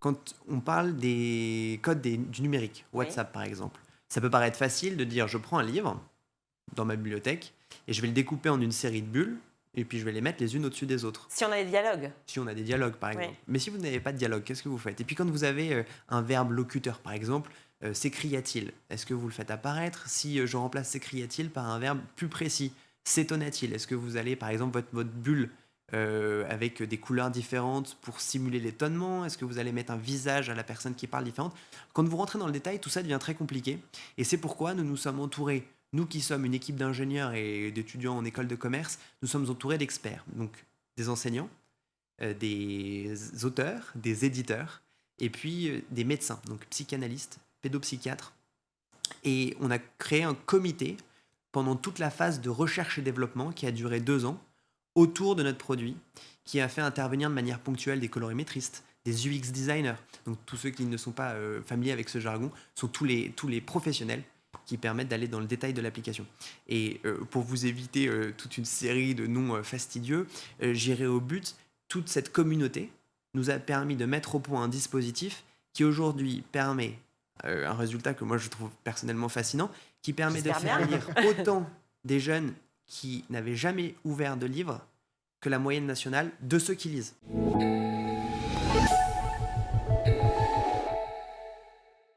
Quand on parle des codes du numérique, Oui. WhatsApp par exemple, ça peut paraître facile de dire je prends un livre dans ma bibliothèque et je vais le découper en une série de bulles et puis je vais les mettre les unes au-dessus des autres. Si on a des dialogues. Si on a des dialogues par Oui. exemple. Mais si vous n'avez pas de dialogue, qu'est-ce que vous faites? Et puis quand vous avez un verbe locuteur par exemple, s'écria-t-il? Est-ce que vous le faites apparaître? Si je remplace s'écria-t-il par un verbe plus précis, s'étonna-t-il? Est-ce que vous allez par exemple votre bulle avec des couleurs différentes pour simuler l'étonnement? Est-ce que vous allez mettre un visage à la personne qui parle différente? Quand vous rentrez dans le détail, tout ça devient très compliqué. Et c'est pourquoi nous nous sommes entourés, nous qui sommes une équipe d'ingénieurs et d'étudiants en école de commerce, nous sommes entourés d'experts, donc des enseignants, des auteurs, des éditeurs, et puis des médecins, donc psychanalystes, pédopsychiatres. Et on a créé un comité pendant toute la phase de recherche et développement qui a duré 2 ans autour de notre produit, qui a fait intervenir de manière ponctuelle des colorimétristes, des UX designers. Donc tous ceux qui ne sont pas familiers avec ce jargon sont tous les professionnels qui permettent d'aller dans le détail de l'application. Et pour vous éviter toute une série de noms fastidieux, j'irai au but. Toute cette communauté nous a permis de mettre au point un dispositif qui aujourd'hui permet un résultat que moi je trouve personnellement fascinant, qui permet de J'espère faire bien. lire autant des jeunes qui n'avaient jamais ouvert de livre que la moyenne nationale de ceux qui lisent.